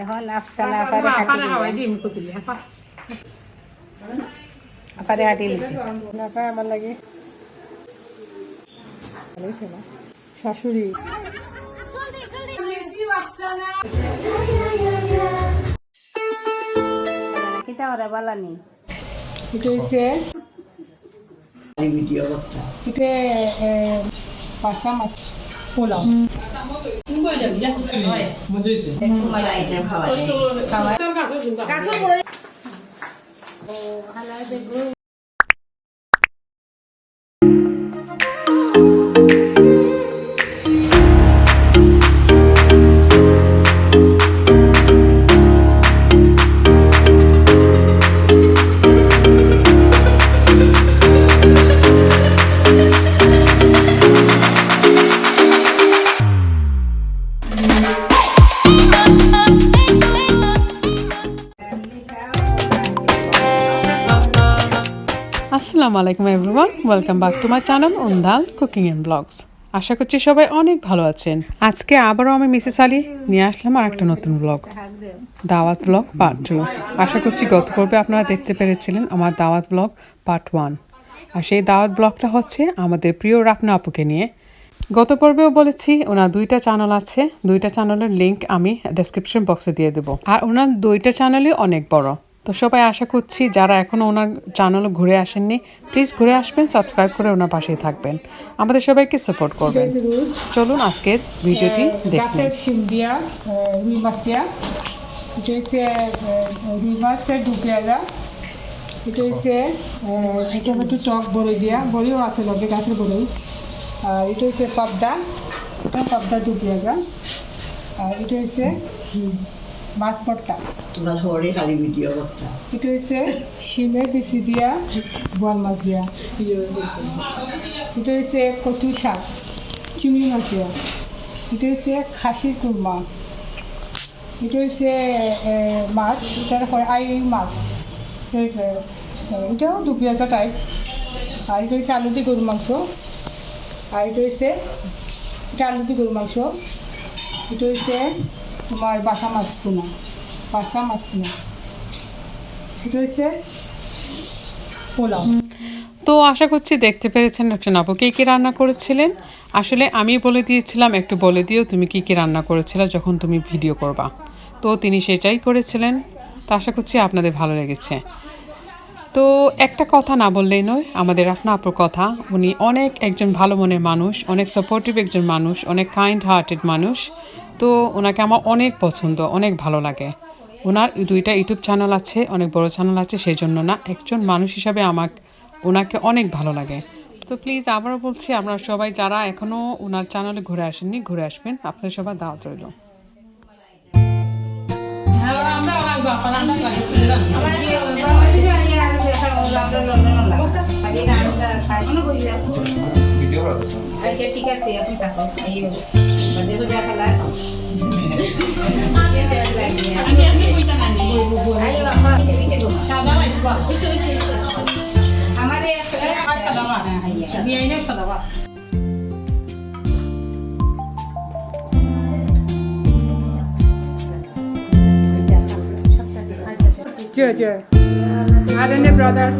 এখন আফসানা আফারে হাঁটি লিছি নাফা আমার লাগে শাশুড়ি কিতা ওরা বালানি এটা হচ্ছে এটা পাঁচটা মাছ পোলাও আসসালামু আলাইকুম everyone, welcome back to my channel উন্ধাল কুকিং এন্ড ব্লগস। আশা করছি সবাই অনেক ভালো আছেন। আজকে আবারও আমি মিসেস আলী নিয়ে আসলাম আর একটা নতুন ব্লগ, দাওয়াত ব্লগ পার্ট 2। আশা করছি গত পর্বে আপনারা দেখতে পেরেছিলেন আমার দাওয়াত ব্লগ পার্ট 1, আর সেই দাওয়াত ব্লগটা হচ্ছে আমাদের প্রিয় রাফনা আপুকে নিয়ে। গত পর্বেও বলেছি ওনার 2টা চ্যানেল আছে, 2টা চ্যানেলের লিঙ্ক আমি ডেসক্রিপশন বক্সে দিয়ে দেবো। আর ওনার 2টা চ্যানেলই অনেক বড়, তো সবাই আশা করছি যারা এখনও ওনার চ্যানেলে ঘুরে আসেননি প্লিজ ঘুরে আসবেন, সাবস্ক্রাইব করে ওনার পাশেই থাকবেন, আমাদের সবাইকে সাপোর্ট করবেন। চলুন আজকের ভিডিওটি দেখুন। শিম দিয়া রুই মাছ দিয়া, এটা হচ্ছে রুই মাছের দু পেঁয়াজা, এটা হচ্ছে টমেটো টক বড়ি দিয়া, বড়িও আছে লগে গাছের বড়ি, আর এটা হচ্ছে পাবদা দু পেঁয়াজা, আর এটা হচ্ছে মাছ ভর্তা, এটা হচ্ছে শিমের বিচি দিয়া বোয়াল মাছ দিয়া, এটা হচ্ছে কচু শাক চিংড়ি মাছ দিয়া, এটা হচ্ছে খাসির কুরমা, এটা হচ্ছে মাছ, এটার হয় আই মাছ, এটাও দু পেঁয়াজা টাইপ, আর এটা হচ্ছে আলু দিয়ে গরু মাংস, আর এটা হচ্ছে আলু দিয়ে গরু মাংস, এটা হচ্ছে তোমার বাসা মাছ পোনা, এটা হচ্ছে পোলাও। তো আশা করছি দেখতে পেরেছেন একটা আপু কী কী রান্না করেছিলেন। আসলে আমি বলে দিয়েছিলাম একটু বলে দিও তুমি কী কী রান্না করেছিলে যখন তুমি ভিডিও করবা, তো তিনি সেটাই করেছিলেন। তো আশা করছি আপনাদের ভালো লেগেছে। তো একটা কথা না বললেই নয়, আমাদের রাফনা আপুর কথা, উনি অনেক একজন ভালো মনের মানুষ, অনেক সাপোর্টিভ একজন মানুষ, অনেক কাইন্ড হার্টেড মানুষ। তো ওনাকে আমার অনেক পছন্দ, অনেক ভালো লাগে। ওনার 2টা ইউটিউব চ্যানেল আছে, অনেক বড় চ্যানেল আছে, সেই জন্য না, একজন মানুষ হিসাবে ওনাকে অনেক ভালো লাগে। তো প্লিজ আবারও বলছি, আপনারা সবাই যারা এখনও ওনার চ্যানেলে ঘুরে আসেননি ঘুরে আসবেন, আপনার সবার দাওয়াত রইল। আচ্ছা ঠিক আছে, আপনি থাকো। আর এনে ব্রাদার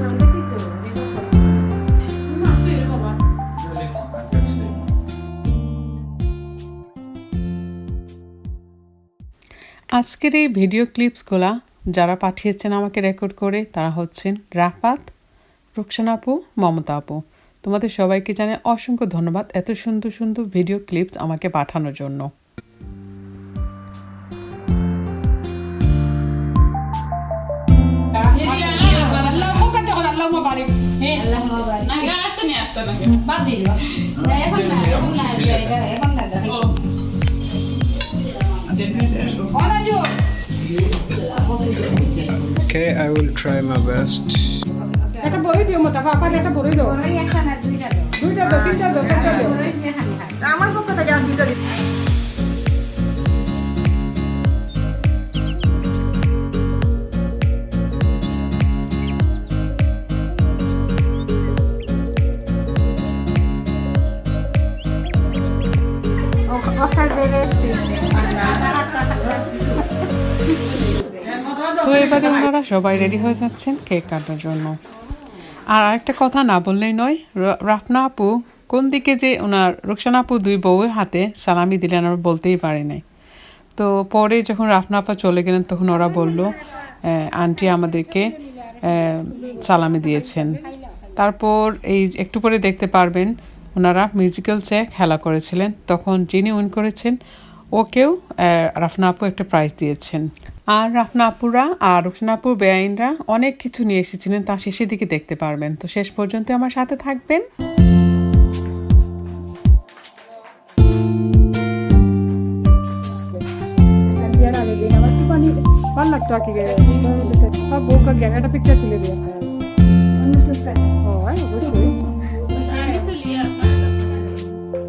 আজকের এই ভিডিও ক্লিপসগুলা যারা পাঠিয়েছেন আমাকে রেকর্ড করে তারা হচ্ছেন রাফাত, রুকসানা আপু, মমতা আপু। তোমাদের সবাইকে জানাই অসংখ্য ধন্যবাদ এত সুন্দর সুন্দর ভিডিও ক্লিপস আমাকে পাঠানোর জন্য। Okay, I will try my best. একটা বড়ি দিও মোটা বাবা, একটা বড়ি দাও, দুইটা দাও, তিনটা দাও, চারটা দাও, আমার পক্ষে যা দুইটা দিও। Oka deve especie. এবারে ওনারা সবাই রেডি হয়ে যাচ্ছেন কেক কাটার জন্য। আর আরেকটা কথা না বললেই নয়, রাফনা আপু কোন দিকে যে ওনার রুকসানা আপু দুই বউয়ের হাতে সালামি দিলেন আমরা বলতেই পারি নাই। তো পরে যখন রাফনা আপা চলে গেলেন তখন ওরা বলল আন্টি আমাদেরকে সালামি দিয়েছেন। তারপর এই একটু পরে দেখতে পারবেন ওনারা মিউজিক্যাল চেয়ার খেলা করেছিলেন, তখন যিনি উইন করেছেন ওকেও রাফনা আপু একটা প্রাইজ দিয়েছেন। আর রাফনা আপুরা আর রুকসানা আপুর বেআইনরা অনেক কিছু নিয়ে এসেছিলেন, তা শেষের দিকে দেখতে পারবেন। তো শেষ পর্যন্ত আমার সাথে থাকবেন। পিকচার তুলে দিয়ে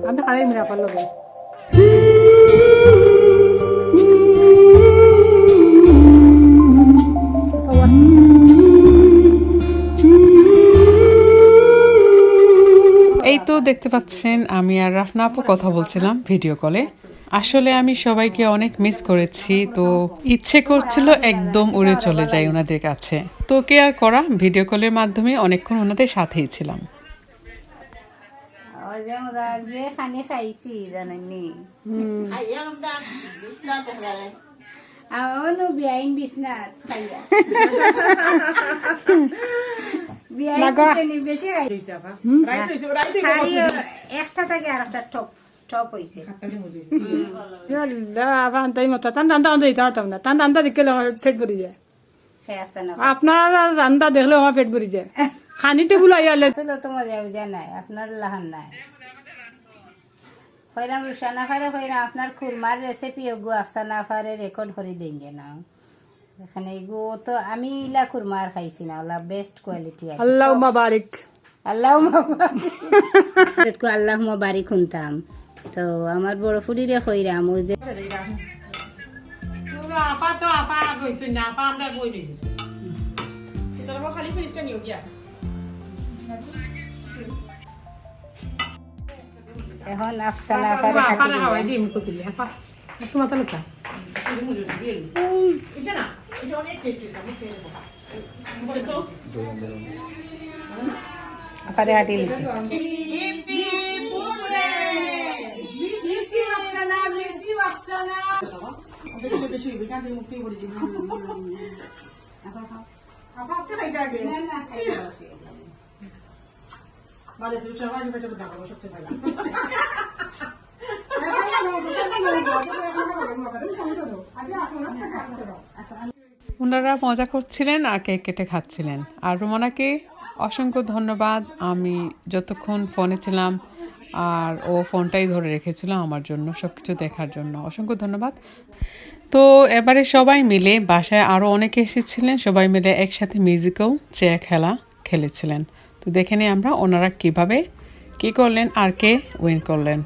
আমি খারাই মিরা পারলো এই তো দেখতে পাচ্ছেন আমি আর রাফনা আপু কথা বলছিলাম ভিডিও কলে। আসলে আমি সবাইকে অনেক মিস করেছি, তো ইচ্ছে করছিল একদম উড়ে চলে যাই ওনাদের কাছে। তো কে আর করা, ভিডিও কলের মাধ্যমে অনেকক্ষণ ওনাদের সাথেই ছিলাম। যে খানি খাইছি জানেননি আমার বিয়াইন বিছনাত খাইয়া বেশি একটা থেকে আর একটা টপ টপ হয়েছে। আপনার রান্না দেখলে আমার পেট ভরি যায়। খানি টেবুল আইয়ালে তো মজা বুঝা নাই, আপনার লাহান নাই হইরাম রুসানা ফারে হইরাম আপনার খুরমার রেসিপি গো আফসানা ফারে রেকর্ড করে দেন না এখানে গো। তো আমি ইলা খুরমার খাইছি না, ওলা বেস্ট কোয়ালিটি। আল্লাহ মাবারিক, আল্লাহ মাবারিক, আল্লাহ মাবারিক শুনতাম। তো আমার বড় ফুলিরে হইরাম ওই যে আপা তো আপা কইছ না, আপা আমরা বই নেই তোরা খালি ফিনিশটা নিও গিয়া। এখন আফসানা ফারে কাটি হাওয়াই দিম কইলি আপা একটু মাথা লতা এটা না, এটা অনেক টেস্টি আমি খেয়ে নেব। আপারে হাঁটি লিছি ওনারা মজা করছিলেন আর কেক কেটে খাচ্ছিলেন। আর রোমানাকে অসংখ্য ধন্যবাদ, আমি যতক্ষণ ফোনে ছিলাম আর ও ফোনটাই ধরে রেখেছিল আমার জন্য, সব কিছু দেখার জন্য অসংখ্য ধন্যবাদ। তো এবারে সবাই মিলে বাসায় আরও অনেকে এসেছিলেন, সবাই মিলে একসাথে মিউজিক্যাল চেয়ার খেলা খেলেছিলেন। তো দেখে নিই আমরা ওনারা কীভাবে কী করলেন আর কে উইন করলেন।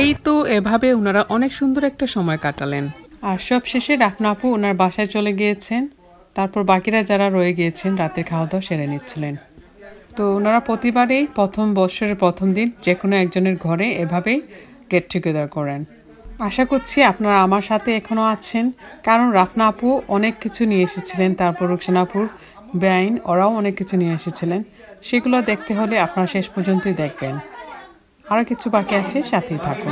এই তো এভাবে ওনারা অনেক সুন্দর একটা সময় কাটালেন। আর সব শেষে রাফনা আপু ওনার বাসায় চলে গিয়েছেন, তারপর বাকিরা যারা রয়ে গিয়েছেন রাতের খাওয়া দাওয়া সেরে নিচ্ছিলেন। তো ওনারা প্রতিবারেই প্রথম বছরের প্রথম দিন যে কোনো একজনের ঘরে এভাবেই গেট টুগেদার করেন। আশা করছি আপনারা আমার সাথে এখনও আছেন, কারণ রাফনা আপু অনেক কিছু নিয়ে এসেছিলেন, তারপর রুকসানা আপুর বেআইন ওরাও অনেক কিছু নিয়ে এসেছিলেন। সেগুলো দেখতে হলে আপনারা শেষ পর্যন্তই দেখবেন। আরও কিছু বাকি আছে, সাথেই থাকুন।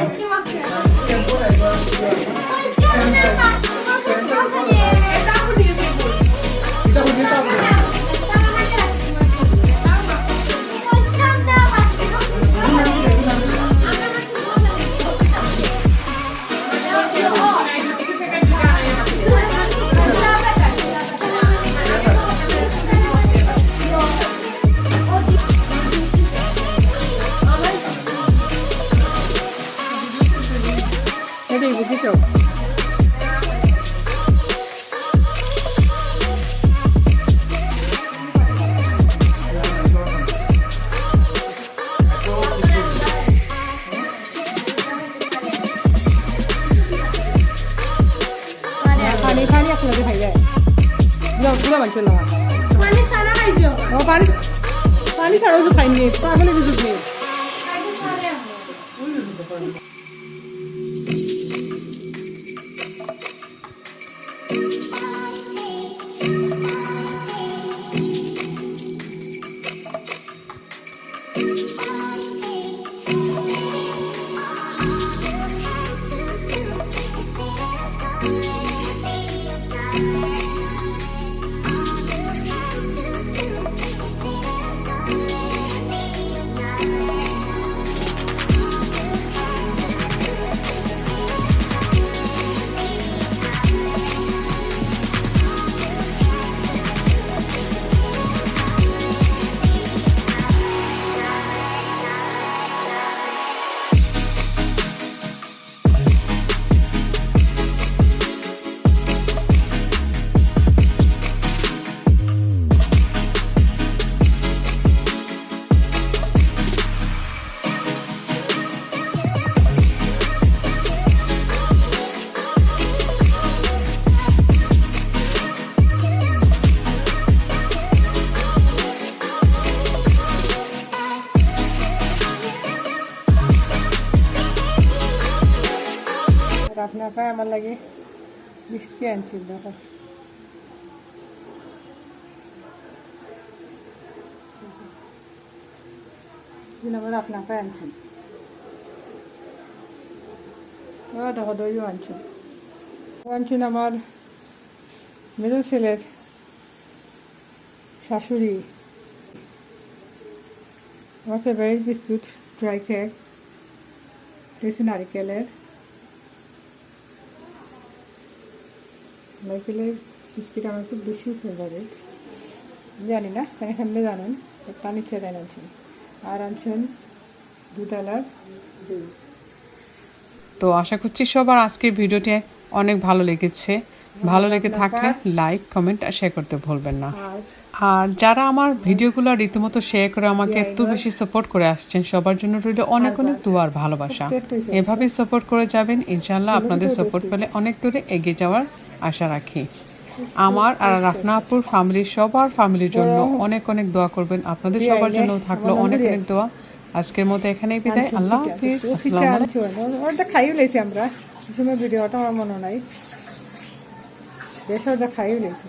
বানছো না ও পানি পানি ছাড়াও তো খাইনি পাগলে কিছু নেই আপনার পায়ে আমার লাগে মিষ্টি আনছি দেখো আমার আপনার পায়ে আনছেন ও দেখো দইও আনছেন আনছেন আমার মেজো ছেলের শাশুড়ি আমার ফেভারিট বিস্কুট ড্রাই কেক নারিকেলের নারকেলের বিস্কিট আমার খুব বেশি ফেভারিট জানি না কেমনে জানেন পানির ছেড়ে আনছেন আর আনছেন দুধওয়ালার দই তো আশা করছি সবার আজকের ভিডিওটি অনেক ভালো লেগেছে ভালো লেগে থাকলে লাইক কমেন্ট আর শেয়ার করতে ভুলবেন না আর যারা আমার ভিডিওগুলো রীতিমতো শেয়ার করে আমাকে এত বেশি সাপোর্ট করে আসছেন সবার জন্য রইল অনেক অনেক দোয়ার ভালোবাসা এভাবেই সাপোর্ট করে যাবেন ইনশাআল্লাহ আপনাদের সাপোর্ট পেলে অনেক দূরে এগিয়ে যাওয়ার আশা রাখি আমার আর রাফনা আপুর ফ্যামিলির সবার ফ্যামিলির জন্য অনেক অনেক দোয়া করবেন আপনাদের সবার জন্য থাকলো অনেক অনেক দোয়া আজকের মতো এখানেই বিদায় আল্লাহ হাফেজ আসসালামু আলাইকুম ওটা খাইও লেছি আমরা সময় ভিডিওটা আমার মনে নাই বেশ ওটা খাইও লেছি